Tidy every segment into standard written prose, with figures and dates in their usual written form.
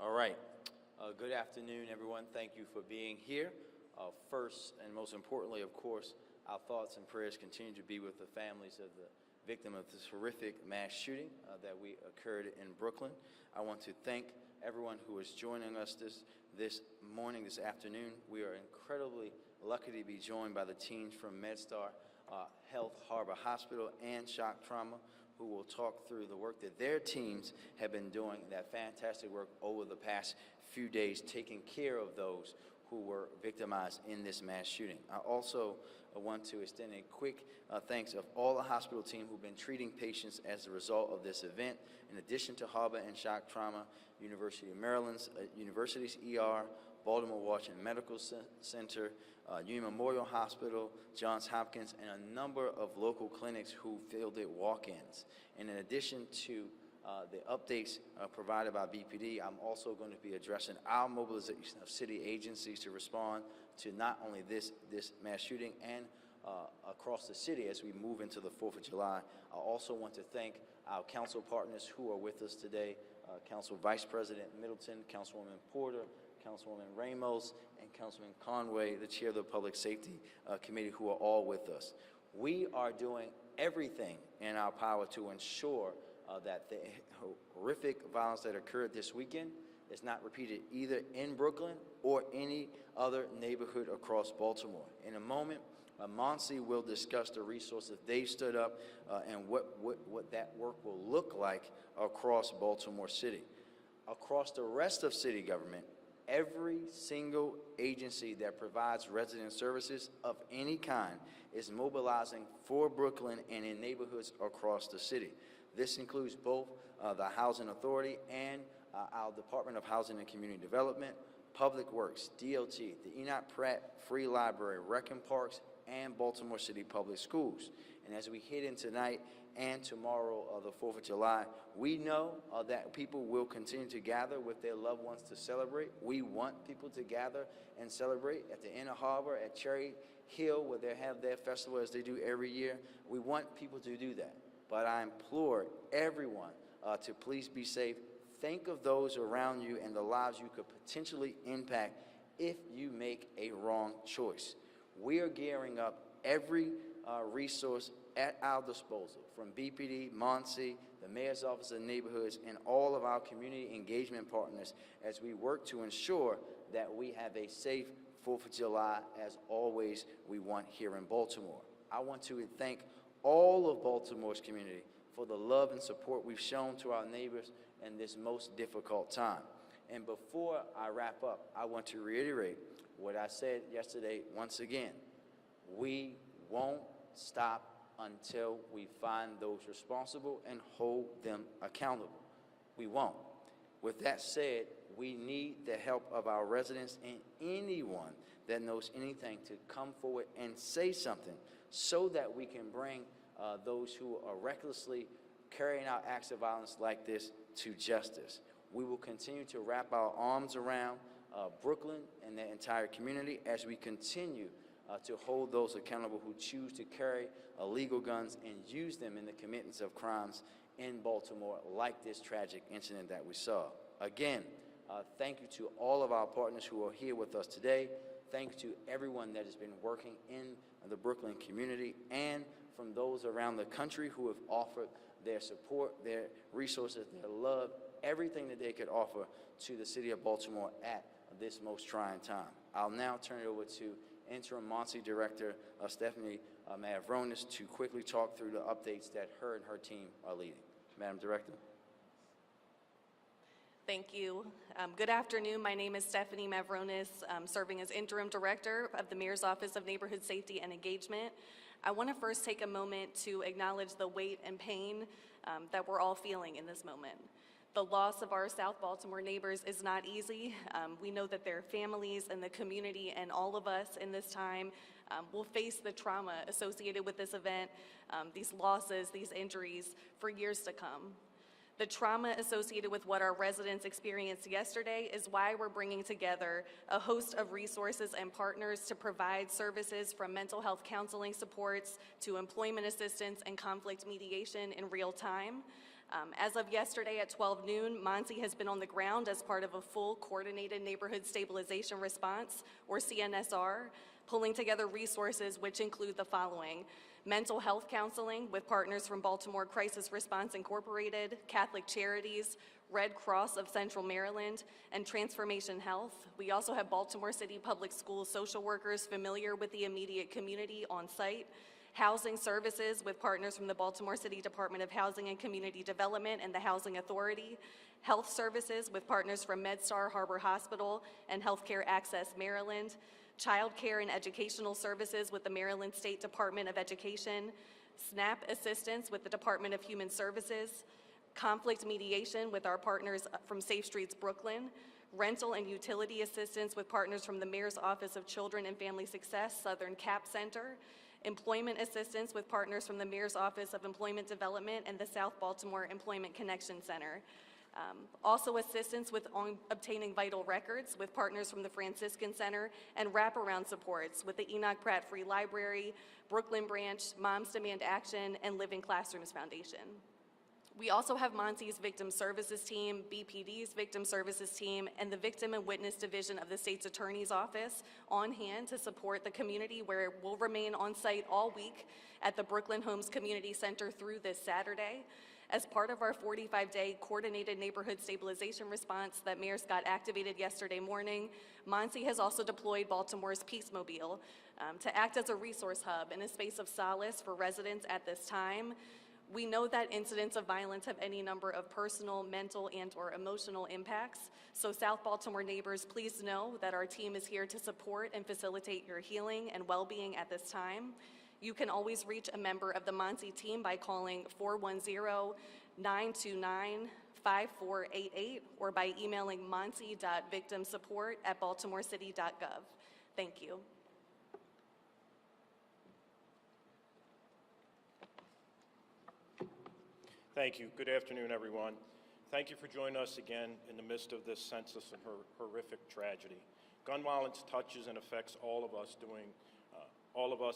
All right. Good afternoon, everyone. Thank you for being here. First and most importantly, of course, our thoughts and prayers continue to be with the families of the victim of this horrific mass shooting that occurred in Brooklyn. I want to thank everyone who is joining us this morning, this afternoon. We are incredibly lucky to be joined by the teams from MedStar Health Harbor Hospital and Shock Trauma, who will talk through the work that their teams have been doing, that fantastic work over the past few days, taking care of those who were victimized in this mass shooting. I also want to extend a quick thanks of all the hospital team who've been treating patients as a result of this event. In addition to Harbor and Shock Trauma, University of Maryland's University's ER, Baltimore Washington Medical Center, Union Memorial Hospital, Johns Hopkins, and a number of local clinics who fielded walk-ins. And in addition to the updates provided by BPD, I'm also going to be addressing our mobilization of city agencies to respond to not only this mass shooting and across the city as we move into the 4th of July. I also want to thank our council partners who are with us today, Council Vice President Middleton, Councilwoman Porter, Councilwoman Ramos, and Councilman Conway, the chair of the Public Safety Committee, who are all with us. We are doing everything in our power to ensure that the horrific violence that occurred this weekend is not repeated either in Brooklyn or any other neighborhood across Baltimore. In a moment, Monsi will discuss the resources they've stood up and what that work will look like across Baltimore City. Across the rest of city government, every single agency that provides resident services of any kind is mobilizing for Brooklyn and in neighborhoods across the city. This includes both the Housing Authority and our Department of Housing and Community Development, Public Works, DOT, the Enoch Pratt Free Library, Rec and Parks, and Baltimore City Public Schools. And as we head in tonight and tomorrow, the 4th of July, we know that people will continue to gather with their loved ones to celebrate. We want people to gather and celebrate at the Inner Harbor, at Cherry Hill, where they have their festival as they do every year. We want people to do that. But I implore everyone to please be safe. Think of those around you and the lives you could potentially impact if you make a wrong choice. We are gearing up every resource at our disposal, from BPD, Monsi, the Mayor's Office of Neighborhoods, and all of our community engagement partners as we work to ensure that we have a safe 4th of July, as always we want here in Baltimore. I want to thank all of Baltimore's community for the love and support we've shown to our neighbors in this most difficult time. And before I wrap up, I want to reiterate what I said yesterday once again. We won't stop until we find those responsible and hold them accountable. We won't. With that said, we need the help of our residents and anyone that knows anything to come forward and say something so that we can bring those who are recklessly carrying out acts of violence like this to justice. We will continue to wrap our arms around Brooklyn and the entire community as we continue to hold those accountable who choose to carry illegal guns and use them in the committance of crimes in Baltimore, like this tragic incident that we saw. Again, thank you to all of our partners who are here with us today. Thanks to everyone that has been working in the Brooklyn community and from those around the country who have offered their support, their resources, their love, everything that they could offer to the city of Baltimore at this most trying time. I'll now turn it over to Interim Monsi Director Stephanie Mavronis to quickly talk through the updates that her and her team are leading. Madam Director. Thank you. Good afternoon. My name is Stephanie Mavronis, serving as Interim Director of the Mayor's Office of Neighborhood Safety and Engagement. I want to first take a moment to acknowledge the weight and pain that we're all feeling in this moment. The loss of our South Baltimore neighbors is not easy. We know that their families and the community and all of us in this time will face the trauma associated with this event, these losses, these injuries for years to come. The trauma associated with what our residents experienced yesterday is why we're bringing together a host of resources and partners to provide services from mental health counseling supports to employment assistance and conflict mediation in real time. As of yesterday at 12 noon, Monty has been on the ground as part of a full Coordinated Neighborhood Stabilization Response, or CNSR, pulling together resources which include the following: mental health counseling with partners from Baltimore Crisis Response Incorporated, Catholic Charities, Red Cross of Central Maryland, and Transformation Health. We also have Baltimore City Public Schools social workers familiar with the immediate community on site, housing services with partners from the Baltimore City Department of Housing and Community Development and the Housing Authority, health services with partners from MedStar Harbor Hospital and Healthcare Access Maryland, child care and educational services with the Maryland State Department of Education, SNAP assistance with the Department of Human Services, conflict mediation with our partners from Safe Streets Brooklyn, rental and utility assistance with partners from the Mayor's Office of Children and Family Success, Southern CAP Center, employment assistance with partners from the Mayor's Office of Employment Development and the South Baltimore Employment Connection Center. Also assistance with obtaining vital records with partners from the Franciscan Center, and wraparound supports with the Enoch Pratt Free Library, Brooklyn Branch, Moms Demand Action, and Living Classrooms Foundation. We also have Monty's Victim Services Team, BPD's Victim Services Team, and the Victim and Witness Division of the State's Attorney's Office on hand to support the community, where we'll remain on site all week at the Brooklyn Homes Community Center through this Saturday. As part of our 45-day Coordinated Neighborhood Stabilization Response that Mayor Scott activated yesterday morning, Monty has also deployed Baltimore's Peacemobile to act as a resource hub and a space of solace for residents at this time. We know that incidents of violence have any number of personal, mental, and/or emotional impacts. So South Baltimore neighbors, please know that our team is here to support and facilitate your healing and well-being at this time. You can always reach a member of the Monty team by calling 410-929-5488 or by emailing monty.victimsupport@baltimorecity.gov. Thank you. Thank you. Good afternoon, everyone. Thank you for joining us again in the midst of this senseless and horrific tragedy. Gun violence touches and affects all of us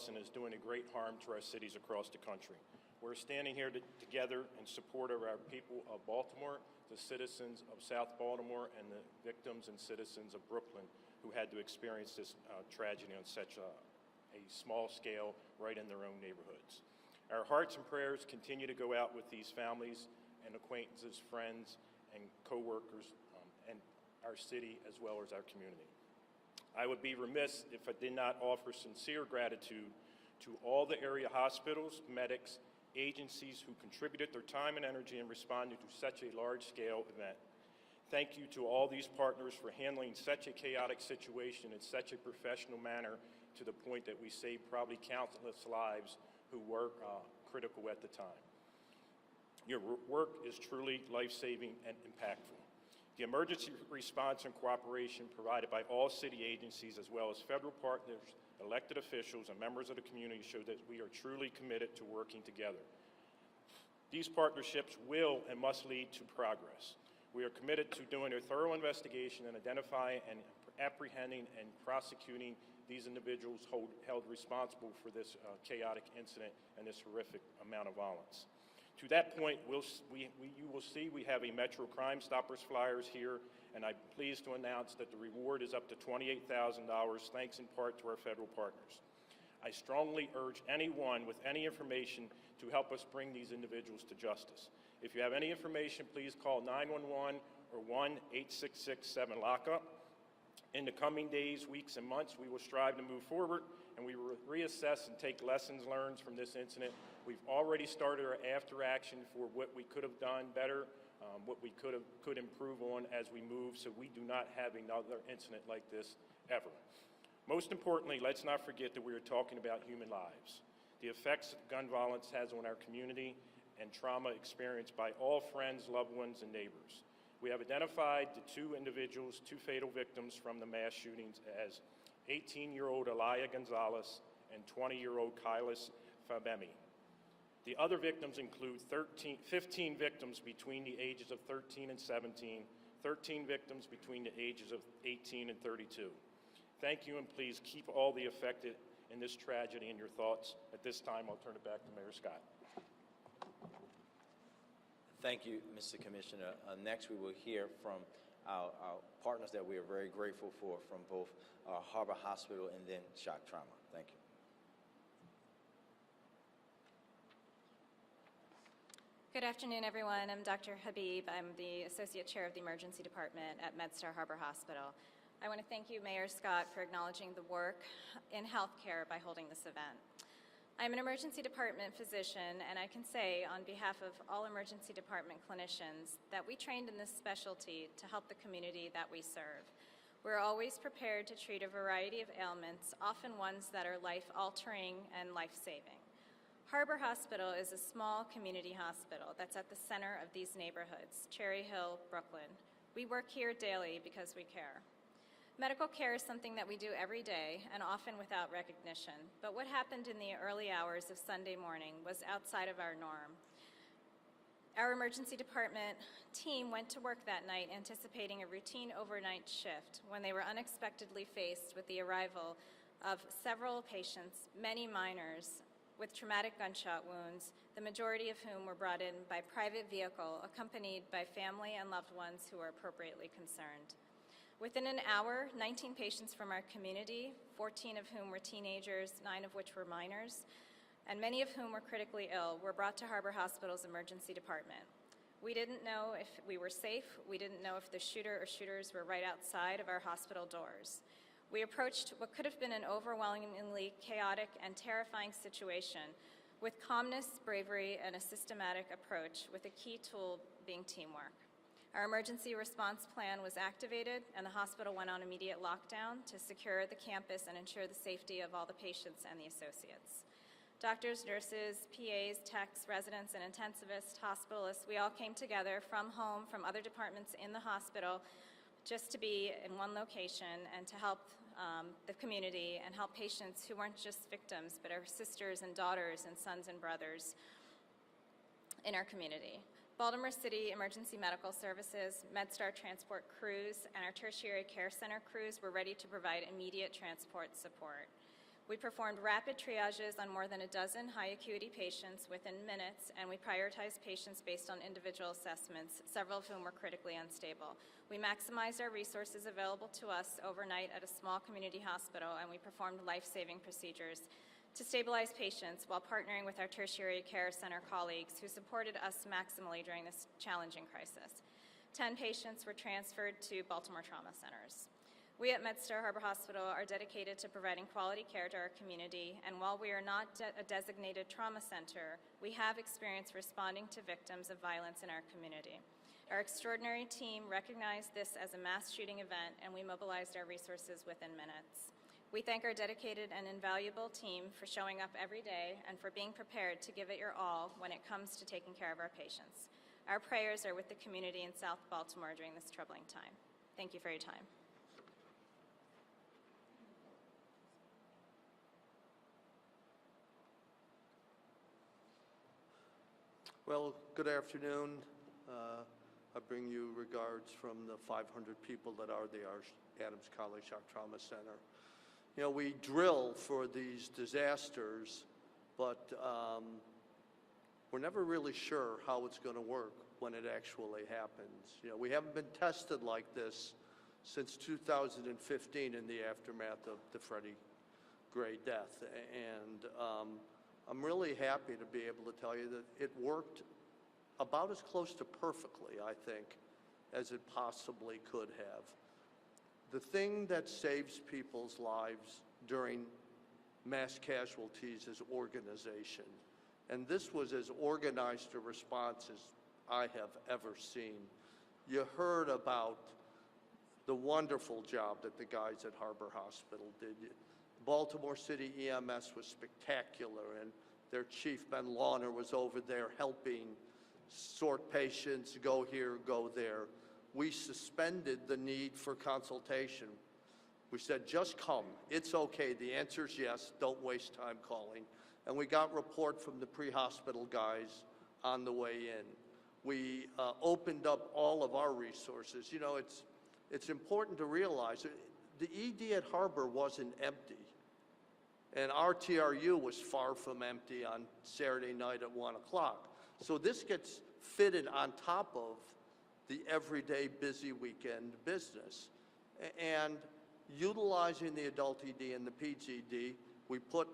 and is doing a great harm to our cities across the country. We're standing here together in support of our people of Baltimore, the citizens of South Baltimore, and the victims and citizens of Brooklyn who had to experience this tragedy on such a small scale right in their own neighborhoods. Our hearts and prayers continue to go out with these families and acquaintances, friends, and co-workers, and our city as well as our community. I would be remiss if I did not offer sincere gratitude to all the area hospitals, medics, agencies who contributed their time and energy in responding to such a large-scale event. Thank you to all these partners for handling such a chaotic situation in such a professional manner, to the point that we saved probably countless lives who were critical at the time. Your work is truly life-saving and impactful. The emergency response and cooperation provided by all city agencies, as well as federal partners, elected officials, and members of the community, show that we are truly committed to working together. These partnerships will and must lead to progress. We are committed to doing a thorough investigation and identifying and apprehending and prosecuting these individuals held responsible for this chaotic incident and this horrific amount of violence. To that point, you will see we have a Metro Crime Stoppers flyers here, and I'm pleased to announce that the reward is up to $28,000, thanks in part to our federal partners. I strongly urge anyone with any information to help us bring these individuals to justice. If you have any information, please call 911 or 1-866-7-LOCK-UP. In the coming days, weeks, and months, we will strive to move forward, and we will reassess and take lessons learned from this incident. We've already started our after action for what we could have done better, what we could improve on as we move, so we do not have another incident like this ever. Most importantly, let's not forget that we are talking about human lives. The effects that gun violence has on our community and trauma experienced by all friends, loved ones, and neighbors. We have identified the two fatal victims from the mass shootings as 18-year-old Alaya Gonzalez and 20-year-old Kylis Fabemi. The other victims include 15 victims between the ages of 13 and 17, 13 victims between the ages of 18 and 32. Thank you, and please keep all the affected in this tragedy in your thoughts. At this time, I'll turn it back to Mayor Scott. Thank you, Mr. Commissioner. Next, we will hear from our partners that we are very grateful for from both Harbor Hospital and then Shock Trauma. Thank you. Good afternoon, everyone. I'm Dr. Habib. I'm the Associate Chair of the Emergency Department at MedStar Harbor Hospital. I want to thank you, Mayor Scott, for acknowledging the work in healthcare by holding this event. I'm an emergency department physician, and I can say on behalf of all emergency department clinicians that we trained in this specialty to help the community that we serve. We're always prepared to treat a variety of ailments, often ones that are life-altering and life-saving. Harbor Hospital is a small community hospital that's at the center of these neighborhoods, Cherry Hill, Brooklyn. We work here daily because we care. Medical care is something that we do every day and often without recognition, but what happened in the early hours of Sunday morning was outside of our norm. Our emergency department team went to work that night anticipating a routine overnight shift when they were unexpectedly faced with the arrival of several patients, many minors, with traumatic gunshot wounds, the majority of whom were brought in by private vehicle accompanied by family and loved ones who were appropriately concerned. Within an hour, 19 patients from our community, 14 of whom were teenagers, 9 of which were minors, and many of whom were critically ill, were brought to Harbor Hospital's emergency department. We didn't know if we were safe. We didn't know if the shooter or shooters were right outside of our hospital doors. We approached what could have been an overwhelmingly chaotic and terrifying situation with calmness, bravery, and a systematic approach, with a key tool being teamwork. Our emergency response plan was activated, and the hospital went on immediate lockdown to secure the campus and ensure the safety of all the patients and the associates. Doctors, nurses, PAs, techs, residents, and intensivists, hospitalists, we all came together from home, from other departments in the hospital, just to be in one location and to help the community and help patients who weren't just victims, but our sisters and daughters and sons and brothers in our community. Baltimore City Emergency Medical Services, MedStar Transport crews, and our tertiary care center crews were ready to provide immediate transport support. We performed rapid triages on more than a dozen high-acuity patients within minutes, and we prioritized patients based on individual assessments, several of whom were critically unstable. We maximized our resources available to us overnight at a small community hospital, and we performed life-saving procedures to stabilize patients while partnering with our tertiary care center colleagues who supported us maximally during this challenging crisis. 10 patients were transferred to Baltimore trauma centers. We at MedStar Harbor Hospital are dedicated to providing quality care to our community, and while we are not a designated trauma center, we have experience responding to victims of violence in our community. Our extraordinary team recognized this as a mass shooting event, and we mobilized our resources within minutes. We thank our dedicated and invaluable team for showing up every day and for being prepared to give it your all when it comes to taking care of our patients. Our prayers are with the community in South Baltimore during this troubling time. Thank you for your time. Well, good afternoon. I bring you regards from the 500 people that are the Adams College Shock Trauma Center. You know, we drill for these disasters, but we're never really sure how it's going to work when it actually happens. You know, we haven't been tested like this since 2015 in the aftermath of the Freddie Gray death. And I'm really happy to be able to tell you that it worked about as close to perfectly, I think, as it possibly could have. The thing that saves people's lives during mass casualties is organization. And this was as organized a response as I have ever seen. You heard about the wonderful job that the guys at Harbor Hospital did. Baltimore City EMS was spectacular, and their chief, Ben Lawner, was over there helping sort patients, go here, go there. We suspended the need for consultation. We said, just come. It's okay. The answer is yes. Don't waste time calling. And we got report from the pre-hospital guys on the way in. We opened up all of our resources. You know, it's important to realize the ED at Harbor wasn't empty. And our TRU was far from empty on Saturday night at 1 o'clock. So this gets fitted on top of the everyday busy weekend business. And utilizing the adult ED and the PGD, we put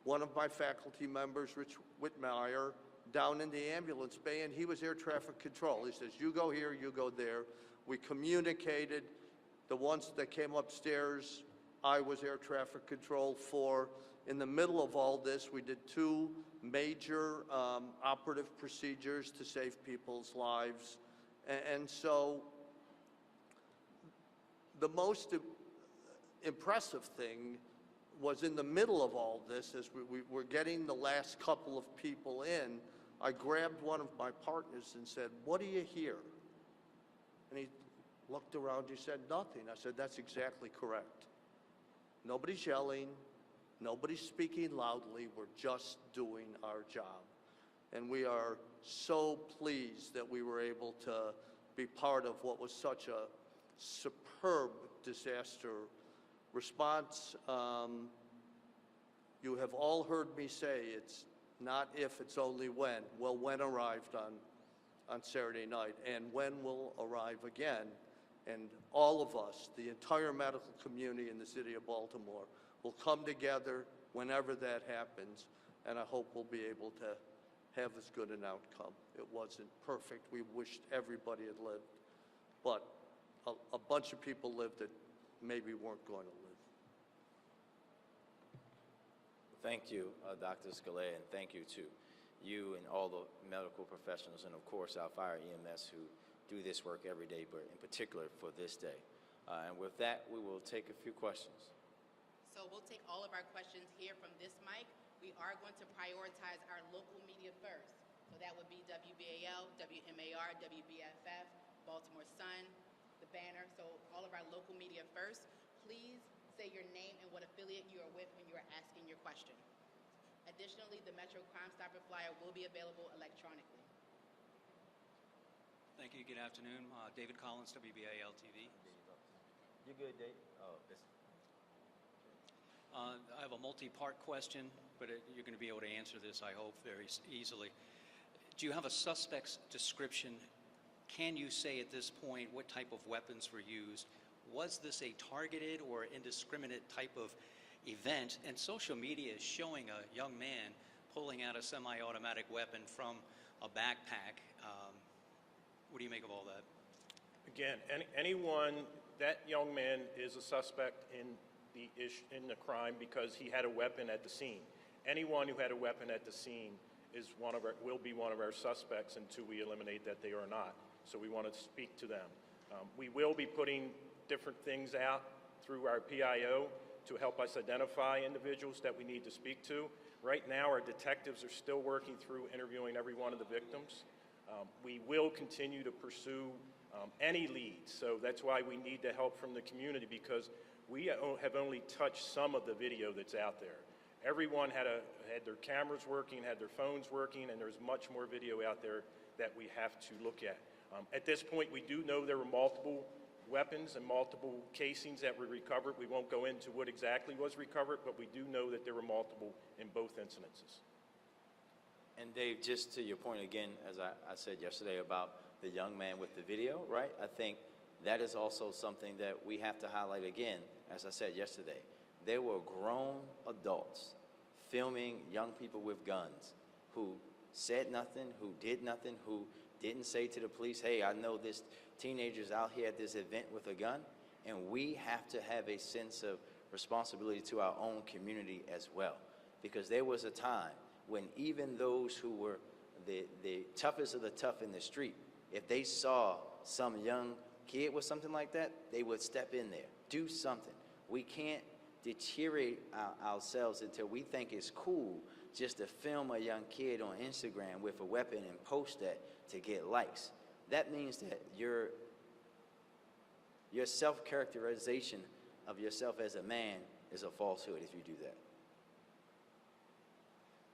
one of my faculty members, Rich Whitmire, down in the ambulance bay, and he was air traffic control. He says, you go here, you go there. We communicated. The ones that came upstairs, I was air traffic control for. In the middle of all this, we did 2 major operative procedures to save people's lives. And so the most impressive thing was in the middle of all this, as we were getting the last couple of people in, I grabbed one of my partners and said, what do you hear? And he looked around, he said, nothing. I said, that's exactly correct. Nobody's yelling, nobody's speaking loudly, we're just doing our job. And we are so pleased that we were able to be part of what was such a superb disaster response. You have all heard me say it's not if, it's only when. Well, when arrived on Saturday night, and when will arrive again. And all of us, the entire medical community in the city of Baltimore, will come together whenever that happens, and I hope we'll be able to have as good an outcome. It wasn't perfect. We wished everybody had lived, but a bunch of people lived that maybe weren't going to live. Thank you, Dr. Scalea, and thank you to you and all the medical professionals, and of course our fire EMS who do this work every day, but in particular for this day. And with that, we will take a few questions. So we'll take all of our questions here from this mic. We are going to prioritize our local media first. So that would be WBAL, WMAR, WBFF, Baltimore Sun, the Banner. So all of our local media first. Please say your name and what affiliate you are with when you are asking your question. Additionally, the Metro Crime Stopper flyer will be available electronically. Thank you. Good afternoon. David Collins, WBAL-TV. You good, Dave? Oh, I have a multi-part question, but you're going to be able to answer this, I hope, very easily. Do you have a suspect's description? Can you say at this point what type of weapons were used? Was this a targeted or indiscriminate type of event? And social media is showing a young man pulling out a semi-automatic weapon from a backpack. What do you make of all that? Again, anyone, that young man is a suspect in the crime because he had a weapon at the scene. Anyone who had a weapon at the scene is will be one of our suspects until we eliminate that they are not. So we want to speak to them. We will be putting different things out through our PIO to help us identify individuals that we need to speak to. Right now, our detectives are still working through interviewing every one of the victims. We will continue to pursue any leads, so that's why we need the help from the community, because we have only touched some of the video that's out there. Everyone had their cameras working, had their phones working, and there's much more video out there that we have to look at. At this point, we do know there were multiple weapons and multiple casings that were recovered. We won't go into what exactly was recovered, but we do know that there were multiple in both incidences. And Dave, just to your point again, as I said yesterday about the young man with the video, right? I think that is also something that we have to highlight again, as I said yesterday. There were grown adults filming young people with guns who said nothing, who did nothing, who didn't say to the police, hey, I know this teenager's out here at this event with a gun, and we have to have a sense of responsibility to our own community as well. Because there was a time when even those who were the toughest of the tough in the street, if they saw some young kid with something like that, they would step in there, do something. We can't deteriorate ourselves until we think it's cool just to film a young kid on Instagram with a weapon and post that to get likes. That means that your self-characterization of yourself as a man is a falsehood if you do that.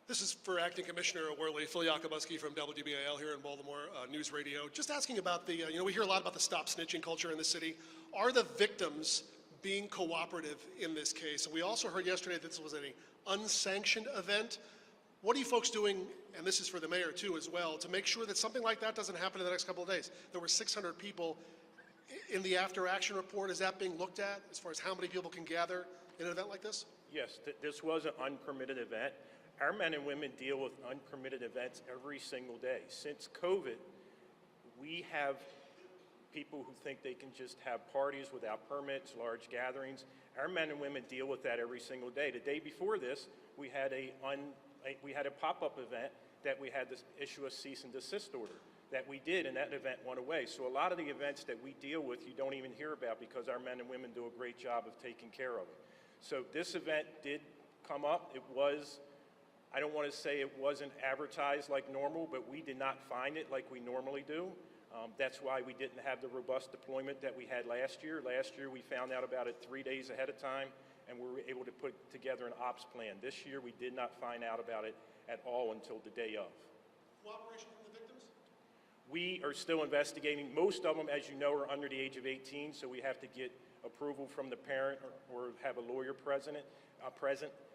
This is for Acting Commissioner Worley, Phil Yakubowski from WBAL here in Baltimore News Radio. Just asking about the, we hear a lot about the stop snitching culture in the city. Are the victims being cooperative in this case? And we also heard yesterday that this was an unsanctioned event. What are you folks doing, and this is for the mayor too as well, to make sure that something like that doesn't happen in the next couple of days? There were 600 people in the after-action report. Is that being looked at as far as how many people can gather in an event like this? Yes, this was an unpermitted event. Our men and women deal with unpermitted events every single day. Since COVID, we have people who think they can just have parties without permits, large gatherings. Our men and women deal with that every single day. The day before this, we had a pop-up event that we had to issue a cease and desist order that we did, and that event went away. So a lot of the events that we deal with, you don't even hear about because our men and women do a great job of taking care of it. So this event did come up. It was, I don't want to say it wasn't advertised like normal, but we did not find it like we normally do. That's why we didn't have the robust deployment that we had last year. Last year, we found out about it 3 days ahead of time, and we were able to put together an ops plan. This year, we did not find out about it at all until the day of. Cooperation from the victims? We are still investigating. Most of them, as you know, are under the age of 18, so we have to get approval from the parent or have a lawyer present.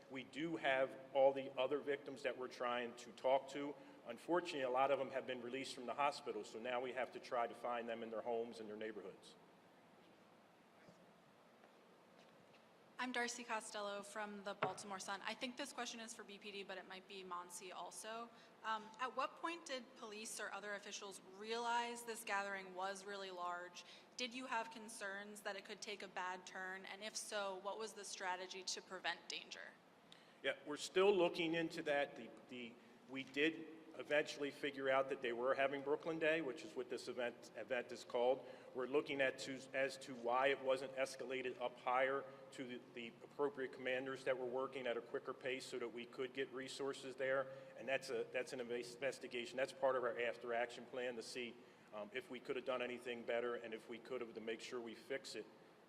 We do have all the other victims that we're trying to talk to. Unfortunately, a lot of them have been released from the hospital, so now we have to try to find them in their homes and their neighborhoods. I'm Darcy Costello from the Baltimore Sun. I think this question is for BPD, but it might be Monsi also. At what point did police or other officials realize this gathering was really large? Did you have concerns that it could take a bad turn? And if so, what was the strategy to prevent danger? Yeah, we're still looking into that. We did eventually figure out that they were having Brooklyn Day, which is what this event is called. We're looking at as to why it wasn't escalated up higher to the appropriate commanders that were working at a quicker pace so that we could get resources there. And that's an investigation. That's part of our after-action plan to see if we could have done anything better and if we could have to make sure we fix it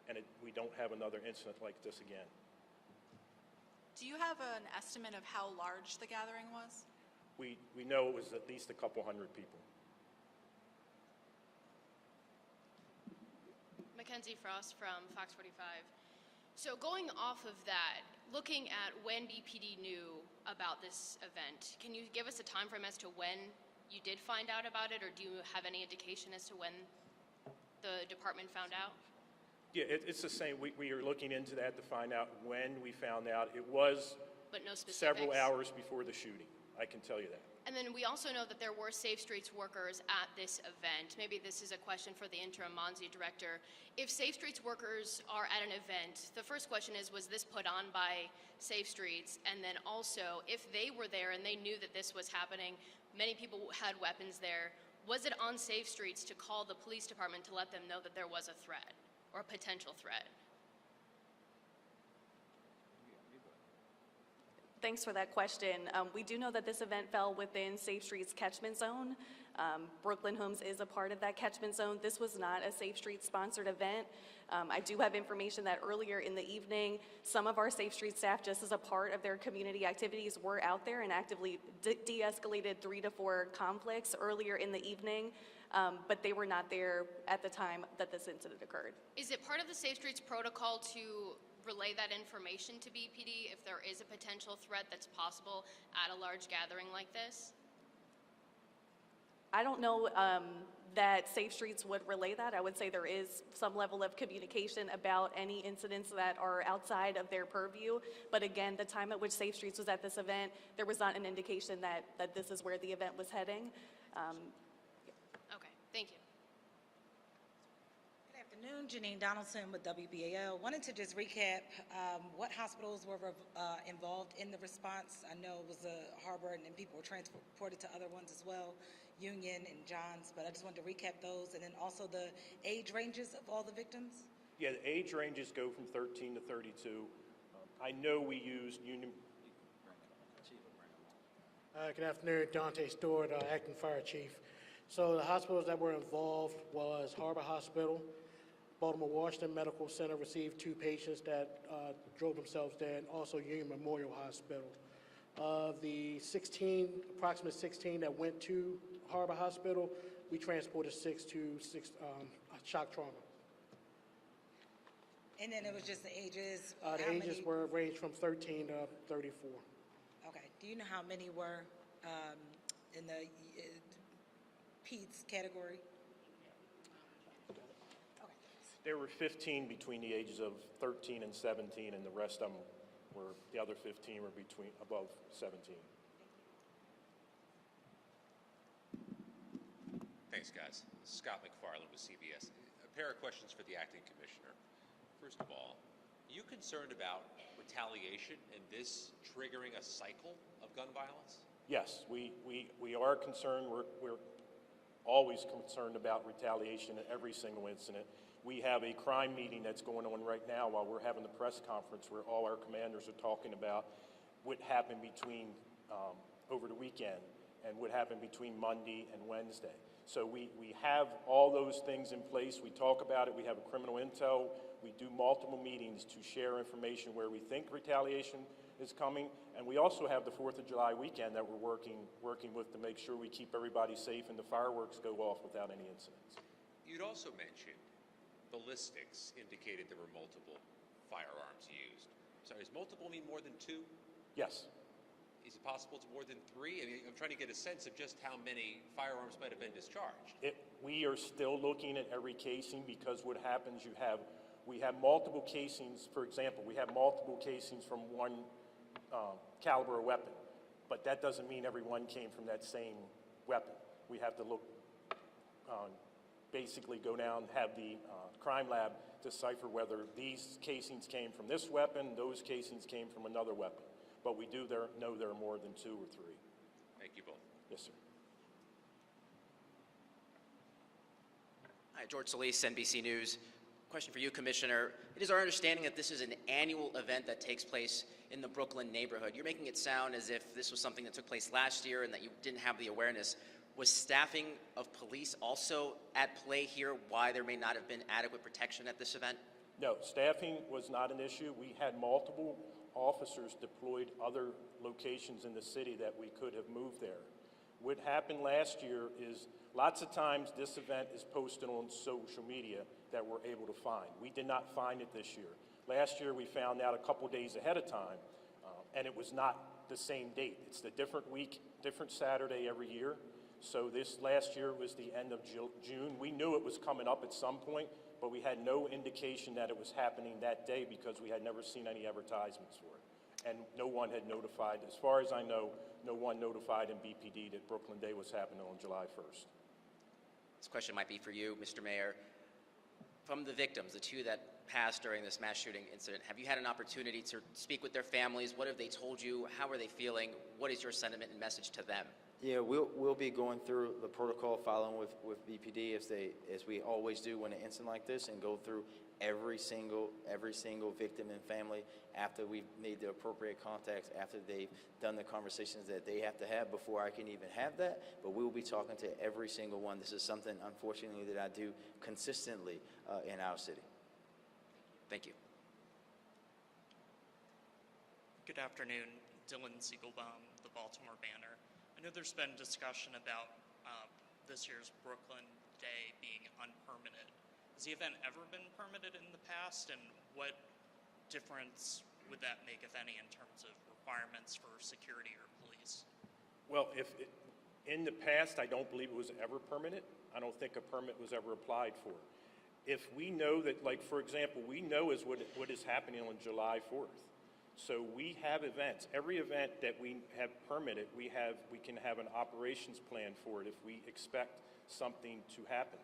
and we don't have another incident like this again. Do you have an estimate of how large the gathering was? We know it was at least a couple hundred people. Mackenzie Frost from Fox 45. So going off of that, looking at when BPD knew about this event, can you give us a time frame as to when you did find out about it, or do you have any indication as to when the department found out? Yeah, it's the same. We are looking into that to find out when we found out. It was But no specifics? several hours before the shooting. I can tell you that. And then we also know that there were Safe Streets workers at this event. Maybe this is a question for the interim Monsi director. If Safe Streets workers are at an event, the first question is, was this put on by Safe Streets? And then also, if they were there and they knew that this was happening, many people had weapons there, was it on Safe Streets to call the police department to let them know that there was a threat or a potential threat? Thanks for that question. We do know that this event fell within Safe Streets catchment zone. Brooklyn Homes is a part of that catchment zone. This was not a Safe Streets sponsored event. I do have information that earlier in the evening, some of our Safe Streets staff, just as a part of their community activities, were out there and actively de-escalated 3 to 4 conflicts earlier in the evening, but they were not there at the time that this incident occurred. Is it part of the Safe Streets protocol to relay that information to BPD if there is a potential threat that's possible at a large gathering like this? I don't know that Safe Streets would relay that. I would say there is some level of communication about any incidents that are outside of their purview. But again, the time at which Safe Streets was at this event, there was not an indication that this is where the event was heading. Okay, thank you. Good afternoon, Janine Donaldson with WBAL. Wanted to just recap what hospitals were involved in the response. I know it was a Harbor and then people were transported to other ones as well, Union and Johns, but I just wanted to recap those, and then also the age ranges of all the victims. Yeah, the age ranges go from 13 to 32. I know we used Union. Good afternoon, Dante Stewart, Acting Fire Chief. So the hospitals that were involved was Harbor Hospital, Baltimore Washington Medical Center received 2 patients that drove themselves there, and also Union Memorial Hospital. Of the approximately 16 that went to Harbor Hospital, we transported 6 to shock trauma. And then it was just the ages? The ages were ranged from 13 to 34. Okay, Do you know how many were in the peds category? There were 15 between the ages of 13 and 17, and the rest of them were, the other 15 were between, above 17. Thanks, guys. Scott McFarland with CBS. A pair of questions for the acting commissioner. First of all, are you concerned about retaliation and this triggering a cycle of gun violence? Yes, we are concerned. We're always concerned about retaliation at every single incident. We have a crime meeting that's going on right now while we're having the press conference where all our commanders are talking about what happened between over the weekend and what happened between Monday and Wednesday. So we have all those things in place. We talk about it. We have a criminal intel. We do multiple meetings to share information where we think retaliation is coming. And we also have the 4th of July weekend that we're working with to make sure we keep everybody safe and the fireworks go off without any incidents. You'd also mentioned ballistics indicated there were multiple firearms used. Sorry, does multiple mean more than 2? Yes. Is it possible it's more than 3? I mean, I'm trying to get a sense of just how many firearms might have been discharged. We are still looking at every casing because what happens, we have multiple casings. For example, we have multiple casings from one caliber of weapon, but that doesn't mean every one came from that same weapon. We have to look, basically go down, have the crime lab decipher whether these casings came from this weapon, those casings came from another weapon. But we do know there are more than 2 or 3. Thank you both. Yes, sir. Hi, George Solis, NBC News. Question for you, Commissioner. It is our understanding that this is an annual event that takes place in the Brooklyn neighborhood. You're making it sound as if this was something that took place last year and that you didn't have the awareness. Was staffing of police also at play here, why there may not have been adequate protection at this event? No, staffing was not an issue. We had multiple officers deployed other locations in the city that we could have moved there. What happened last year is lots of times this event is posted on social media that we're able to find. We did not find it this year. Last year we found out a couple days ahead of time, and it was not the same date. It's the different week, different Saturday every year. So this last year was the end of June. We knew it was coming up at some point, but we had no indication that it was happening that day because we had never seen any advertisements for it. And no one had notified, as far as I know, no one notified in BPD that Brooklyn Day was happening on July 1st. This question might be for you, Mr. Mayor. From the victims, the 2 that passed during this mass shooting incident, have you had an opportunity to speak with their families? What have they told you? How are they feeling? What is your sentiment and message to them? Yeah, we'll be going through the protocol following with BPD as we always do when an incident like this, and go through every single victim and family after we've made the appropriate contacts, after they've done the conversations that they have to have before I can even have that. But we will be talking to every single one. This is something, unfortunately, that I do consistently in our city. Thank you. Good afternoon, Dylan Siegelbaum, the Baltimore Banner. I know there's been discussion about this year's Brooklyn Day being unpermitted. Has the event ever been permitted in the past, and what difference would that make, if any, in terms of requirements for security or police? Well, in the past, I don't believe it was ever permitted. I don't think a permit was ever applied for. If we know that, like, for example, we know what is happening on July 4th. So we have events. Every event that we have permitted, we can have an operations plan for it if we expect something to happen.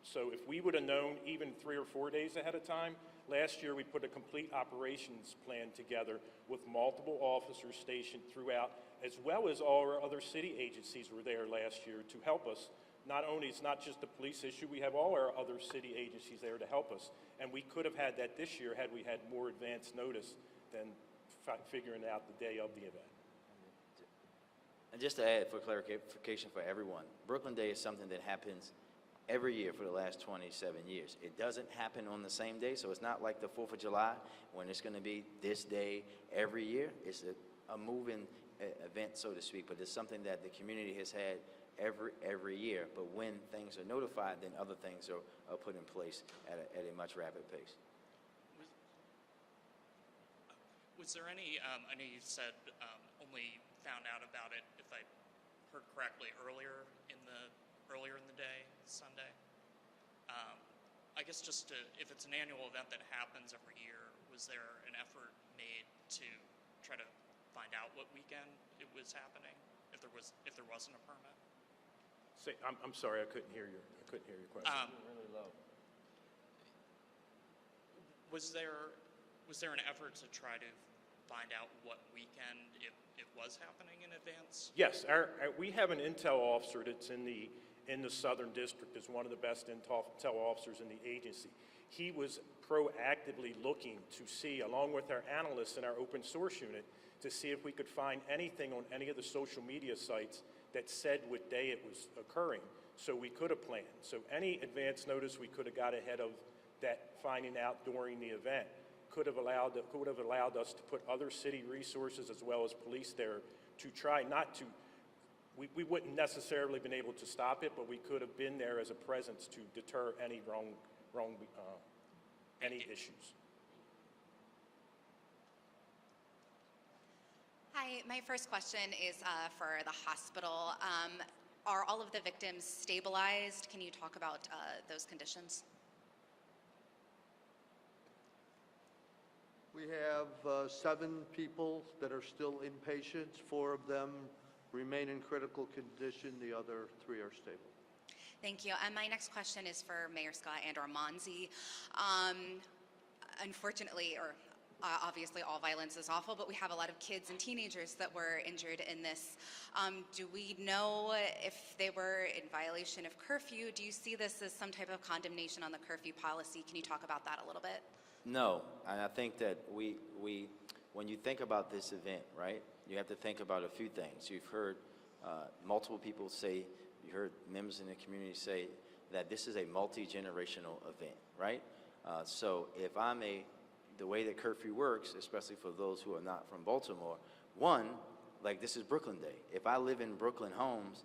So if we would have known even 3 or 4 days ahead of time, last year we put a complete operations plan together with multiple officers stationed throughout, as well as all our other city agencies were there last year to help us. Not only, it's not just a police issue, we have all our other city agencies there to help us. And we could have had that this year had we had more advance notice than figuring out the day of the event. And just to add for clarification for everyone, Brooklyn Day is something that happens every year for the last 27 years. It doesn't happen on the same day, so it's not like the 4th of July when it's going to be this day every year. It's a moving event, so to speak, but it's something that the community has had every year. But when things are notified, then other things are put in place at a much rapid pace. Was there any, I know you said only found out about it, if I heard correctly, earlier in the day, Sunday. I guess if it's an annual event that happens every year, was there an effort made to try to find out what weekend it was happening, if there wasn't a permit? I'm sorry, I couldn't hear your question. Really low. Was there an effort to try to find out what weekend it was happening in advance? Yes, we have an intel officer that's in the Southern District, is one of the best intel officers in the agency. He was proactively looking to see, along with our analysts in our open source unit, to see if we could find anything on any of the social media sites that said what day it was occurring, so we could have planned. So any advance notice we could have got ahead of that finding out during the event could have allowed us to put other city resources as well as police there to try not to. We wouldn't necessarily been able to stop it, but we could have been there as a presence to deter any any issues. Hi, my first question is for the hospital. Are all of the victims stabilized? Can you talk about those conditions? We have 7 people that are still inpatient. 4 of them remain in critical condition. The other 3 are stable. Thank you. And my next question is for Mayor Scott and/or Monzi. Unfortunately, obviously all violence is awful, but we have a lot of kids and teenagers that were injured in this. Do we know if they were in violation of curfew? Do you see this as some type of condemnation on the curfew policy? Can you talk about that a little bit? No, and I think that when you think about this event, right, you have to think about a few things. You've heard multiple people say, you heard members in the community say that this is a multi-generational event, right? So if the way that curfew works, especially for those who are not from Baltimore, like this is Brooklyn Day. If I live in Brooklyn homes,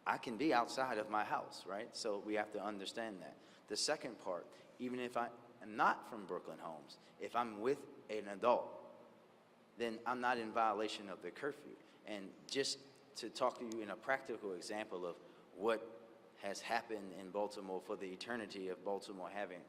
I can be outside of my house, right? So we have to understand that. The second part, even if I am not from Brooklyn homes, if I'm with an adult, then I'm not in violation of the curfew. And just to talk to you in a practical example of what has happened in Baltimore for the eternity of Baltimore having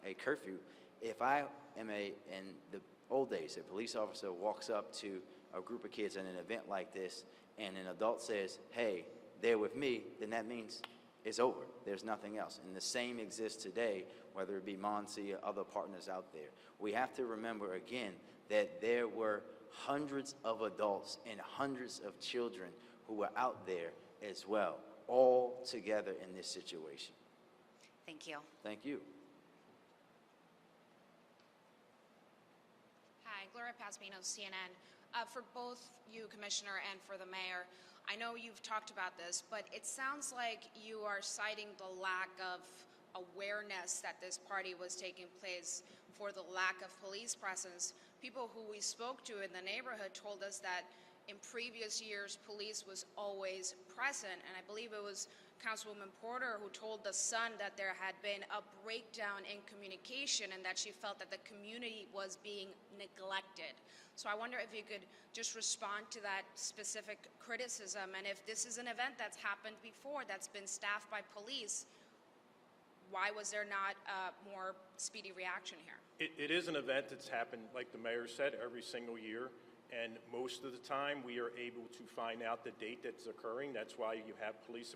a curfew, if I am in the old days, a police officer walks up to a group of kids at an event like this and an adult says, hey, they're with me, then that means it's over. There's nothing else. And the same exists today, whether it be Monsi or other partners out there. We have to remember again that there were hundreds of adults and hundreds of children who were out there as well, all together in this situation. Thank you. Thank you. Hi, Gloria Pasmino, CNN. For both you, Commissioner, and for the Mayor, I know you've talked about this, but it sounds like you are citing the lack of awareness that this party was taking place for the lack of police presence. People who we spoke to in the neighborhood told us that in previous years, police was always present, and I believe it was Councilwoman Porter who told the Sun that there had been a breakdown in communication and that she felt that the community was being neglected. So I wonder if you could just respond to that specific criticism, and if this is an event that's happened before, that's been staffed by police, why was there not a more speedy reaction here? It is an event that's happened, like the mayor said, every single year. And most of the time, we are able to find out the date that's occurring. That's why you have police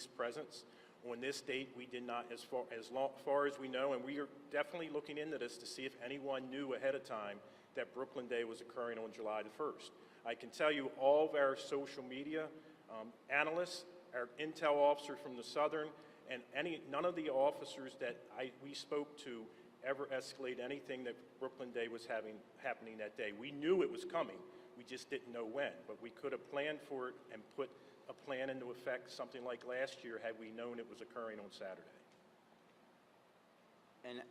presence. On this date, we did not, as far as we know, and we are definitely looking into this to see if anyone knew ahead of time that Brooklyn Day was occurring on July the 1st. I can tell you all of our social media analysts, our intel officer from the Southern, and none of the officers that we spoke to ever escalate anything that Brooklyn Day was happening that day. We knew it was coming, we just didn't know when, but we could have planned for it and put a plan into effect, something like last year, had we known it was occurring on Saturday.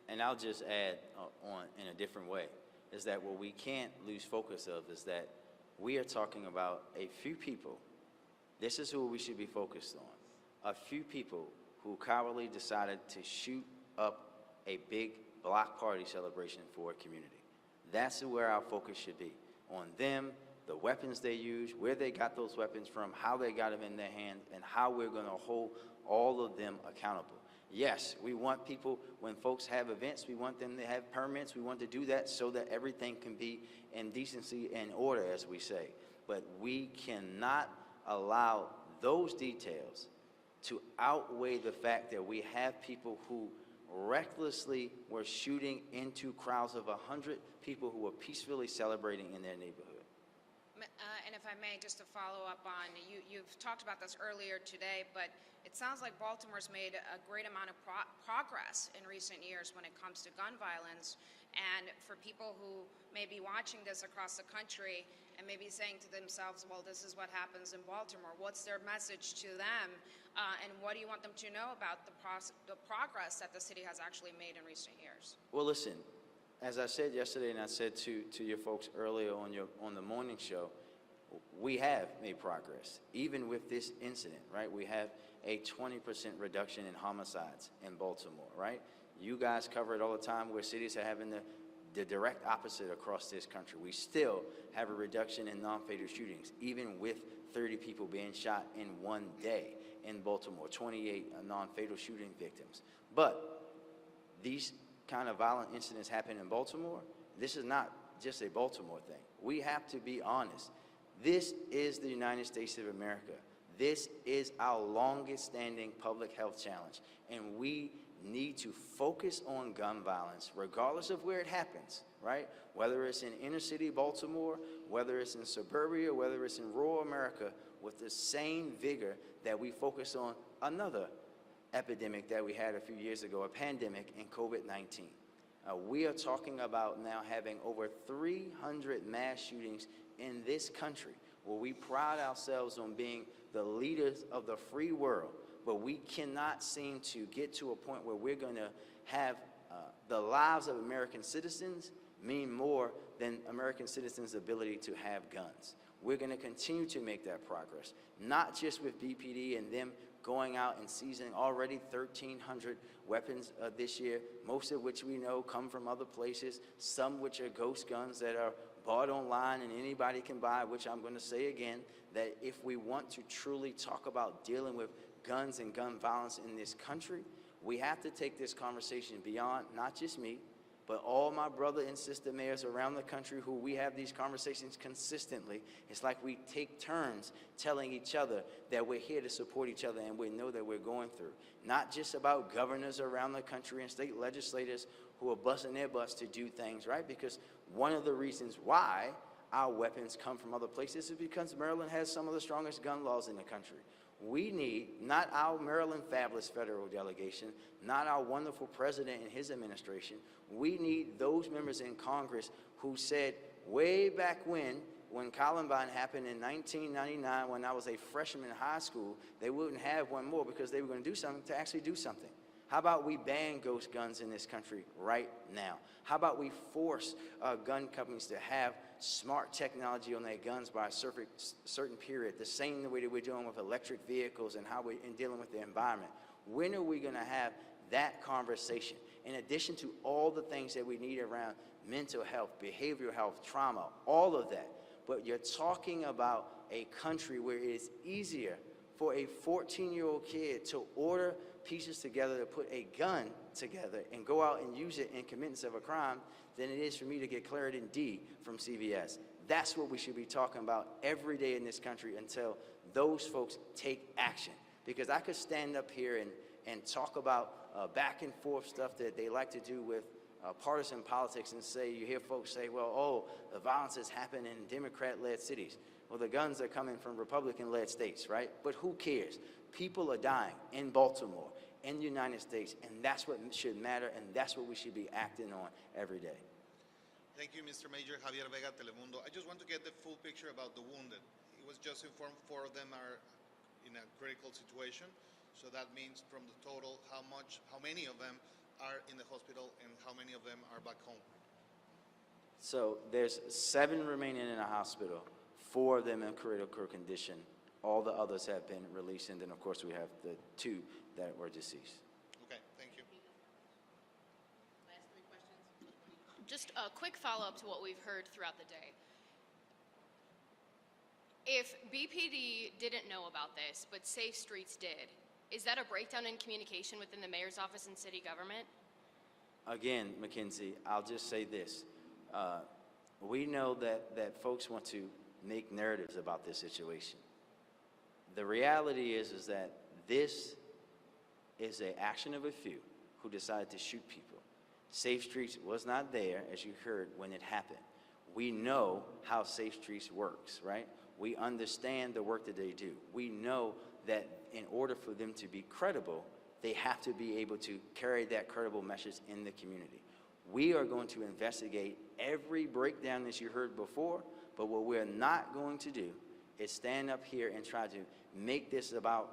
And I'll just add on in a different way, is that what we can't lose focus of is that we are talking about a few people. This is who we should be focused on. A few people who cowardly decided to shoot up a big block party celebration for a community. That's where our focus should be, on them the weapons they use, where they got those weapons from, how they got them in their hand, and how we're going to hold all of them accountable. Yes, we want people, when folks have events, we want them to have permits. We want to do that so that everything can be in decency and order, as we say. But we cannot allow those details to outweigh the fact that we have people who recklessly were shooting into crowds of 100 people who were peacefully celebrating in their neighborhood. And if I may, just to follow up on, you've talked about this earlier today, but it sounds like Baltimore's made a great amount of progress in recent years when it comes to gun violence. And for people who may be watching this across the country and maybe saying to themselves, well, this is what happens in Baltimore, what's their message to them? And what do you want them to know about the progress that the city has actually made in recent years? Well, listen, as I said yesterday and I said to your folks earlier on the morning show, we have made progress. Even with this incident, right? We have a 20% reduction in homicides in Baltimore, right? You guys cover it all the time where cities are having the direct opposite across this country. We still have a reduction in non-fatal shootings, even with 30 people being shot in one day in Baltimore, 28 non-fatal shooting victims. But these kind of violent incidents happen in Baltimore. This is not just a Baltimore thing. We have to be honest. This is the United States of America. This is our longest standing public health challenge. And we need to focus on gun violence, regardless of where it happens, right? Whether it's in inner city Baltimore, whether it's in suburbia, whether it's in rural America, with the same vigor that we focus on another epidemic that we had a few years ago, a pandemic in COVID-19. We are talking about now having over 300 mass shootings in this country, where we pride ourselves on being the leaders of the free world, but we cannot seem to get to a point where we're going to have the lives of American citizens mean more than American citizens' ability to have guns. We're going to continue to make that progress, not just with BPD and them going out and seizing already 1,300 weapons this year, most of which we know come from other places, some which are ghost guns that are bought online and anybody can buy, which I'm going to say again, that if we want to truly talk about dealing with guns and gun violence in this country, we have to take this conversation beyond not just me, but all my brother and sister mayors around the country who we have these conversations consistently. It's like we take turns telling each other that we're here to support each other and we know that we're going through. Not just about governors around the country and state legislators who are busting their butts to do things, right? Because one of the reasons why our weapons come from other places is because Maryland has some of the strongest gun laws in the country. We need, not our Maryland fabulous federal delegation, not our wonderful president and his administration, we need those members in Congress who said way back when Columbine happened in 1999, when I was a freshman in high school, they wouldn't have one more because they were going to do something to actually do something. How about we ban ghost guns in this country right now? How about we force gun companies to have smart technology on their guns by a certain period, the same way that we're doing with electric vehicles and how we're dealing with the environment? When are we going to have that conversation? In addition to all the things that we need around mental health, behavioral health, trauma, all of that. But you're talking about a country where it is easier for a 14-year-old kid to order pieces together to put a gun together and go out and use it in commitments of a crime than it is for me to get Claritin D from CVS. That's what we should be talking about every day in this country until those folks take action. Because I could stand up here and talk about back and forth stuff that they like to do with partisan politics and say, you hear folks say, well, oh, the violence has happened in Democrat-led cities. Well, the guns are coming from Republican-led states, right? But who cares? People are dying in Baltimore, in the United States, and that's what should matter, and that's what we should be acting on every day. Thank you, Mr. Major. Javier Vega, Telemundo. I just want to get the full picture about the wounded. It was just informed 4 of them are in a critical situation. So that means from the total, how many of them are in the hospital and how many of them are back home? So there's 7 remaining in a hospital, 4 of them in critical condition. All the others have been released, and then of course we have the 2 that were deceased. Okay, thank you. Last 3 questions. . Just a quick follow-up to what we've heard throughout the day. If BPD didn't know about this, but Safe Streets did, is that a breakdown in communication within the mayor's office and city government? Again, Mackenzie, I'll just say this. We know that folks want to make narratives about this situation. The reality is that this is an action of a few who decided to shoot people. Safe Streets was not there, as you heard, when it happened. We know how Safe Streets works, right? We understand the work that they do. We know that in order for them to be credible, they have to be able to carry that credible message in the community. We are going to investigate every breakdown that you heard before, but what we're not going to do is stand up here and try to make this about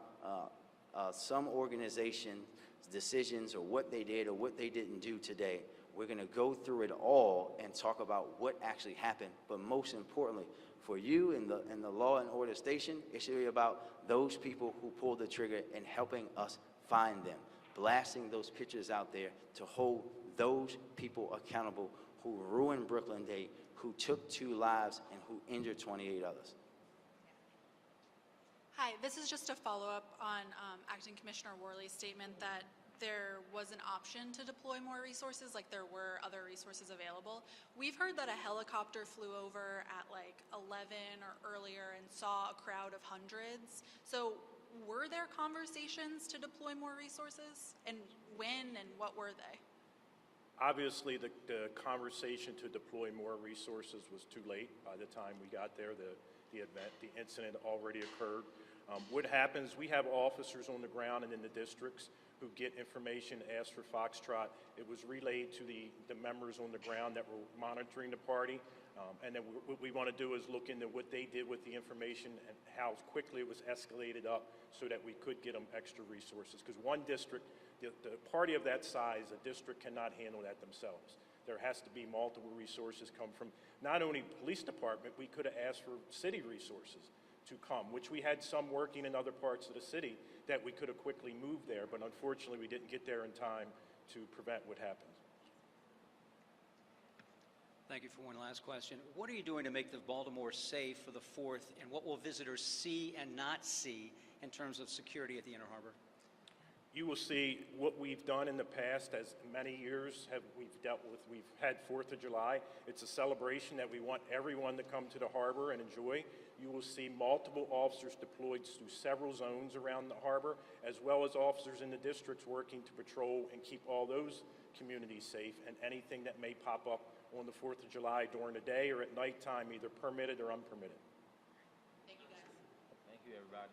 some organization's decisions or what they did or what they didn't do today. We're going to go through it all and talk about what actually happened, but most importantly, for you in the law and order station, it should be about those people who pulled the trigger and helping us find them, blasting those pictures out there to hold those people accountable who ruined Brooklyn Day, who took 2 lives and who injured 28 others. Hi, this is just a follow-up on Acting Commissioner Worley's statement that there was an option to deploy more resources, like there were other resources available. We've heard that a helicopter flew over at like 11 or earlier and saw a crowd of hundreds. So were there conversations to deploy more resources? And when and what were they? Obviously, the conversation to deploy more resources was too late. By the time we got there, the incident already occurred. What happens, we have officers on the ground and in the districts who get information, ask for Foxtrot. It was relayed to the members on the ground that were monitoring the party. And then what we want to do is look into what they did with the information and how quickly it was escalated up so that we could get them extra resources. Because one district, the party of that size, a district cannot handle that themselves. There has to be multiple resources come from not only police department, we could have asked for city resources to come, which we had some working in other parts of the city that we could have quickly moved there, but unfortunately we didn't get there in time to prevent what happened. Thank you for one last question. What are you doing to make the Baltimore safe for the 4th, and what will visitors see and not see in terms of security at the Inner Harbor? You will see what we've done in the past, as many years we've dealt with. We've had 4th of July. It's a celebration that we want everyone to come to the harbor and enjoy. You will see multiple officers deployed to several zones around the harbor, as well as officers in the districts working to patrol and keep all those communities safe, and anything that may pop up on the 4th of July during the day or at nighttime, either permitted or unpermitted. Thank you, everybody.